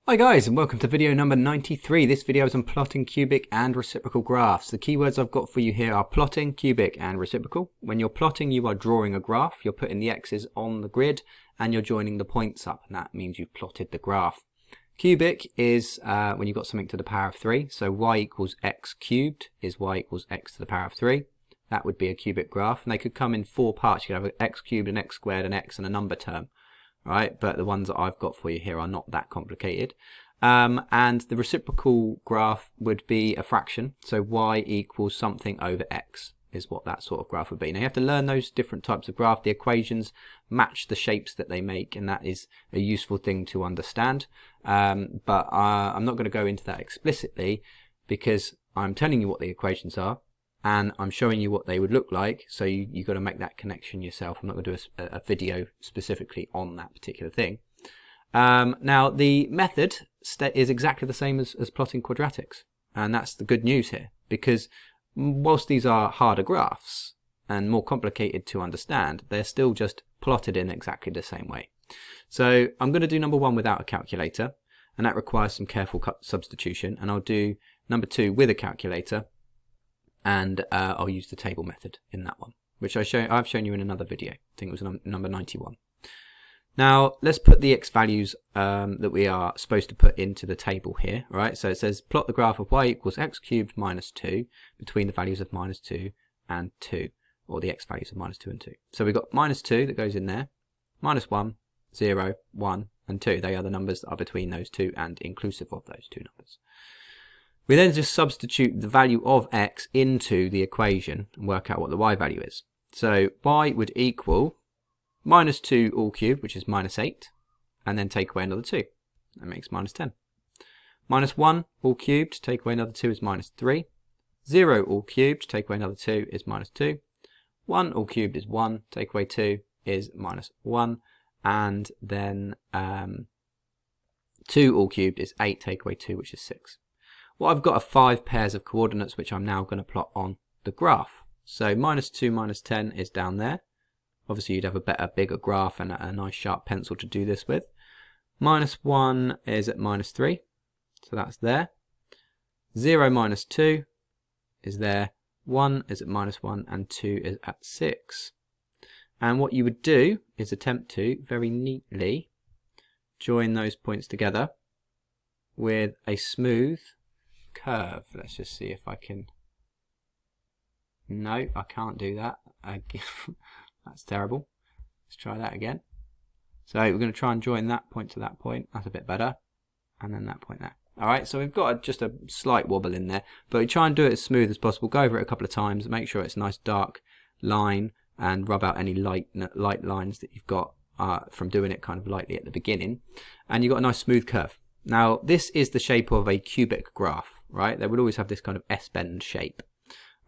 Hi guys, and welcome to video number 93. This video is on plotting cubic and reciprocal graphs. The keywords I've got for you here are plotting, cubic and reciprocal. When you're plotting, you are drawing a graph. You're putting the x's on the grid and you're joining the points up, and that means you've plotted the graph. Cubic is when you've got something to the power of 3. So y equals x cubed is y equals x to the power of 3. That would be a cubic graph, and they could come in 4 parts. You could have an x cubed, an x squared, an x, and a number term. Right, but the ones that I've got for you here are not that complicated. And the reciprocal graph would be a fraction, so y equals something over x is what that sort of graph would be. Now you have to learn those different types of graph. The equations match the shapes that they make, and that is a useful thing to understand. But I'm not going to go into that explicitly because I'm telling you what the equations are, and I'm showing you what they would look like, so you've got to make that connection yourself. I'm not going to do a video specifically on that particular thing. Now the method is exactly the same as plotting quadratics, and that's the good news here, because whilst these are harder graphs and more complicated to understand, they're still just plotted in exactly the same way. So I'm going to do number 1 without a calculator, and that requires some careful substitution, and I'll do number 2 with a calculator, and I'll use the table method in that one, which I've shown you in another video. I think it was number 91. Now let's put the x values that we are supposed to put into the table here. Right, so it says plot the graph of y equals x cubed minus 2 between the values of minus 2 and 2, or the x values of minus 2 and 2. So we've got minus 2 that goes in there, minus 1, 0, 1 and 2. They are the numbers that are between those two and inclusive of those two numbers. We then just substitute the value of x into the equation and work out what the y value is. So y would equal minus 2 all cubed, which is minus 8, and then take away another 2. That makes minus 10. Minus 1 all cubed, take away another 2 is minus 3. 0 all cubed, take away another 2 is minus 2. 1 all cubed is 1, take away 2 is minus 1. And then 2 all cubed is 8, take away 2, which is 6. What I've got are 5 pairs of coordinates, which I'm now going to plot on the graph. So minus 2 minus 10 is down there. Obviously you'd have a better, bigger graph and a nice sharp pencil to do this with. Minus 1 is at minus 3, so that's there. 0 minus 2 is there. 1 is at minus 1 and 2 is at 6. And what you would do is attempt to very neatly join those points together with a smooth curve. Let's just see if I can. No, I can't do that. That's terrible. Let's try that again. So we're going to try and join that point to that point. That's a bit better. And then that point there. Alright, so we've got just a slight wobble in there, but we try and do it as smooth as possible. Go over it a couple of times, make sure it's a nice dark line, and rub out any light lines that you've got from doing it kind of lightly at the beginning. And you've got a nice smooth curve. Now this is the shape of a cubic graph, right? They would always have this kind of S-bend shape.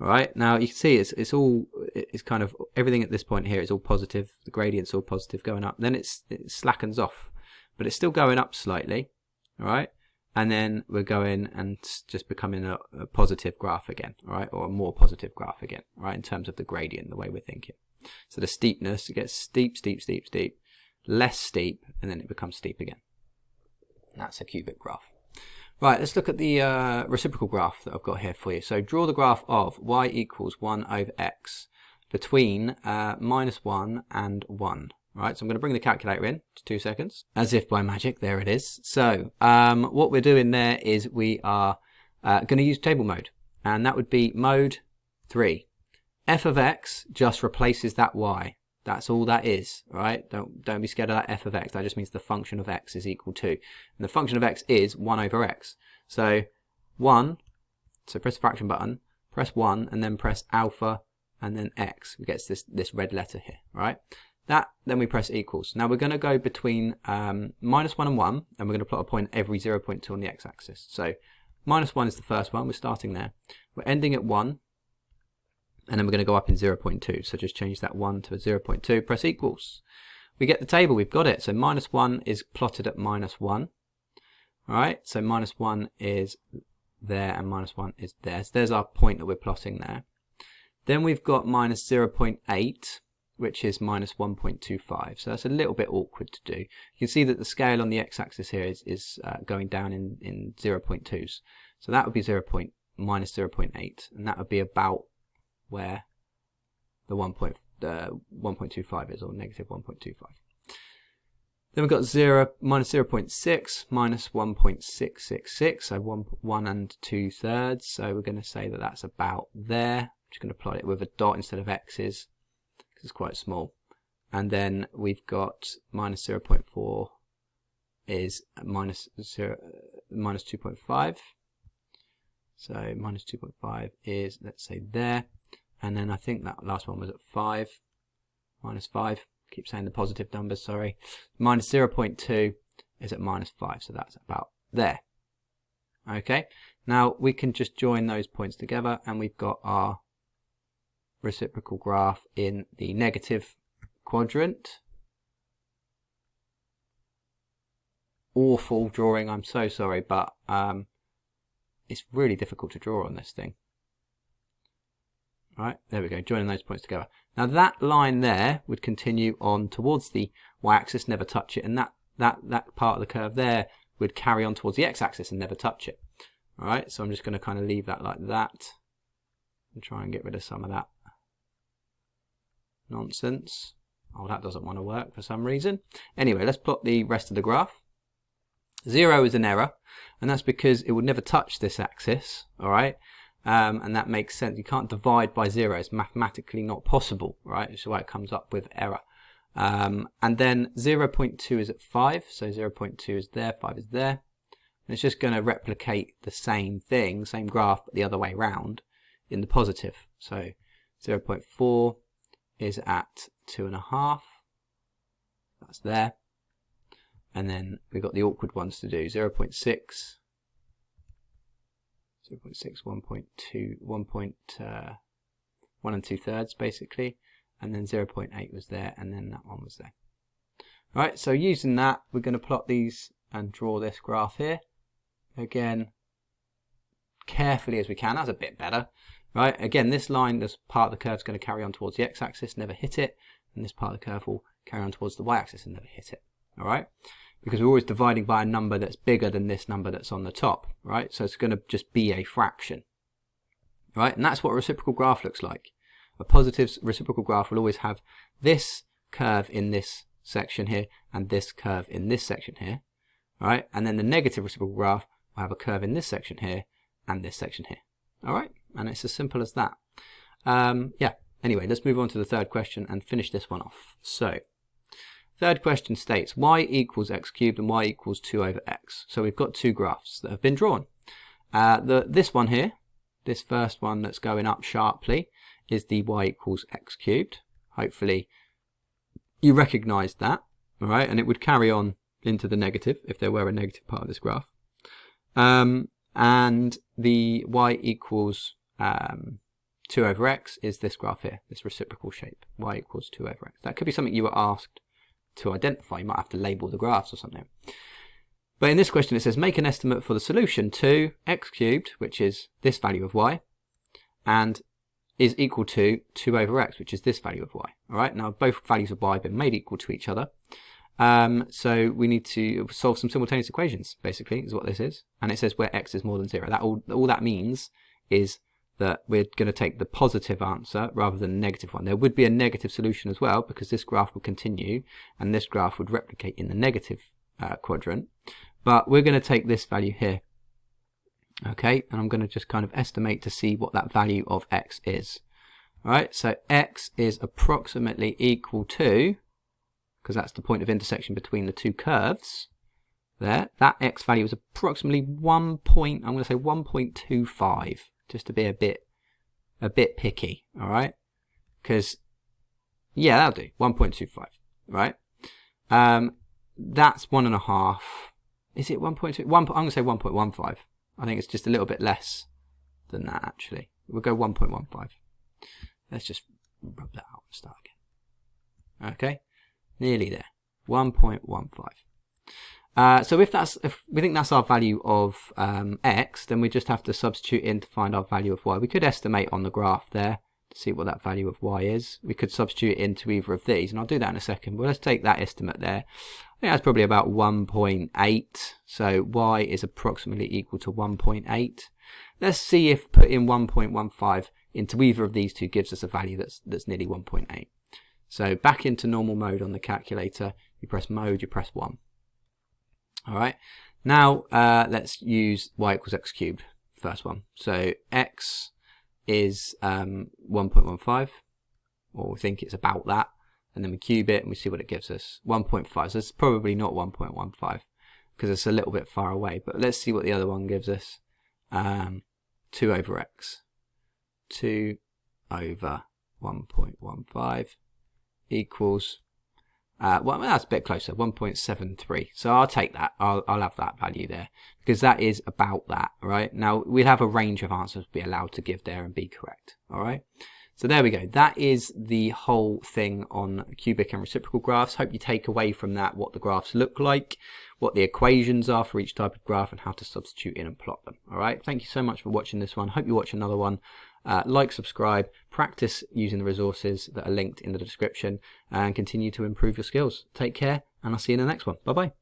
Alright, now you can see it's kind of, everything at this point here is all positive. The gradient's all positive going up. Then it slackens off, but it's still going up slightly. Alright, and then we're going and just becoming a positive graph again. Alright, or a more positive graph again. Right, in terms of the gradient, the way we're thinking. So the steepness, it gets steep, steep, steep, steep, less steep, and then it becomes steep again. That's a cubic graph. Right, let's look at the reciprocal graph that I've got here for you. So draw the graph of y equals 1 over x between minus 1 and 1. Right, so I'm going to bring the calculator in to 2 seconds. As if by magic, there it is. So what we're doing there is we are going to use table mode, and that would be mode 3. F of x just replaces that y. That's all that is, right? Don't be scared of that f of x. That just means the function of x is equal to. And the function of x is 1 over x. So 1, so press the fraction button, press 1, and then press alpha, and then x. We get this red letter here, right? Then we press equals. Now we're going to go between minus 1 and 1, and we're going to plot a point every 0.2 on the x-axis. So minus 1 is the first one. We're starting there. We're ending at 1. And then we're going to go up in 0.2. So just change that 1 to a 0.2. Press equals. We get the table. We've got it. So minus 1 is plotted at minus 1. All right. So minus 1 is there and minus 1 is there. So there's our point that we're plotting there. Then we've got minus 0.8. which is minus 1.25. So that's a little bit awkward to do. You can see that the scale on the x-axis here is going down in 0.2s. So that would be minus 0.8, and that would be about where the 1.25 is, or negative 1.25. Then we've got minus 0.6, minus 1.666, so 1 and 2/3. So we're going to say that that's about there. I'm just going to plot it with a dot instead of x's, because it's quite small. And then we've got minus 0.4 is minus 2.5. So minus 2.5 is, let's say, there. And then I think that last one was at 5, minus 5. Keep saying the positive numbers, sorry. Minus 0.2 is at minus 5, so that's about there. Okay, now we can just join those points together, and we've got our reciprocal graph in the negative quadrant. Awful drawing, I'm so sorry, but it's really difficult to draw on this thing. Right, there we go, joining those points together. Now that line there would continue on towards the y-axis, never touch it, and that part of the curve there would carry on towards the x-axis and never touch it. All right, so I'm just going to kind of leave that like that and try and get rid of some of that nonsense. Oh, that doesn't want to work for some reason. Anyway, let's plot the rest of the graph. 0 is an error, and that's because it would never touch this axis, all right? And that makes sense. You can't divide by 0. It's mathematically not possible, right? Which is why it comes up with error. And then 0.2 is at 5, so 0.2 is there, 5 is there. And it's just going to replicate the same thing, same graph, but the other way around in the positive. So 0.4 is at 2.5. That's there. And then we've got the awkward ones to do. 0.6, 1.2, 1 and 2/3 basically, and then 0.8 was there, and then that one was there. All right, so using that, we're going to plot these and draw this graph here. Again, carefully as we can. That's a bit better, right? Again, this line, this part of the curve is going to carry on towards the x-axis, never hit it, and this part of the curve will carry on towards the y-axis and never hit it. All right, because we're always dividing by a number that's bigger than this number that's on the top, right? So it's going to just be a fraction, right? And that's what a reciprocal graph looks like. A positive reciprocal graph will always have this curve in this section here and this curve in this section here, right? And then the negative reciprocal graph will have a curve in this section here and this section here, all right? And it's as simple as that. Yeah, anyway, let's move on to the third question and finish this one off. So, third question states y equals x cubed and y equals 2 over x. So we've got two graphs that have been drawn. This one here, this first one that's going up sharply, is the y equals x cubed. Hopefully you recognise that, all right? And it would carry on into the negative if there were a negative part of this graph. And the y equals 2 over x is this graph here, this reciprocal shape, y equals 2 over x. That could be something you were asked to identify. You might have to label the graphs or something. But in this question it says make an estimate for the solution to x cubed, which is this value of y, and is equal to 2 over x, which is this value of y. All right, now both values of y have been made equal to each other. So we need to solve some simultaneous equations, basically, is what this is. And it says where x is more than 0. That all that means is that we're going to take the positive answer rather than the negative one. There would be a negative solution as well, because this graph would continue and this graph would replicate in the negative quadrant. But we're going to take this value here. Okay, and I'm going to just kind of estimate to see what that value of x is. All right, so x is approximately equal to, because that's the point of intersection between the two curves there, that x value is approximately 1.25, just to be a bit picky, all right? Because, yeah, that'll do, 1.25, right? That's 1.5. Is it 1.2? I'm going to say 1.15. I think it's just a little bit less than that, actually. We'll go 1.15. Let's just rub that out and start again. Okay, nearly there, 1.15. So if we think that's our value of x, then we just have to substitute in to find our value of y. We could estimate on the graph there to see what that value of y is. We could substitute it into either of these, and I'll do that in a second, but let's take that estimate there. I think that's probably about 1.8, so y is approximately equal to 1.8. Let's see if putting 1.15 into either of these two gives us a value that's nearly 1.8. So back into normal mode on the calculator, you press mode, you press 1. Alright, now let's use y equals x cubed, first one. So x is 1.15, or we think it's about that, and then we cube it and we see what it gives us. 1.5, so it's probably not 1.15 because it's a little bit far away, but let's see what the other one gives us. 2 over x. 2 over 1.15 equals, well, that's a bit closer, 1.73. So I'll take that. I'll have that value there because that is about that, right? Now we'll have a range of answers be allowed to give there and be correct, all right? So there we go. That is the whole thing on cubic and reciprocal graphs. Hope you take away from that what the graphs look like, what the equations are for each type of graph, and how to substitute in and plot them. All right. Thank you so much for watching this one. Hope you watch another one. Like, subscribe, practice using the resources that are linked in the description, and continue to improve your skills. Take care, and I'll see you in the next one. Bye-bye.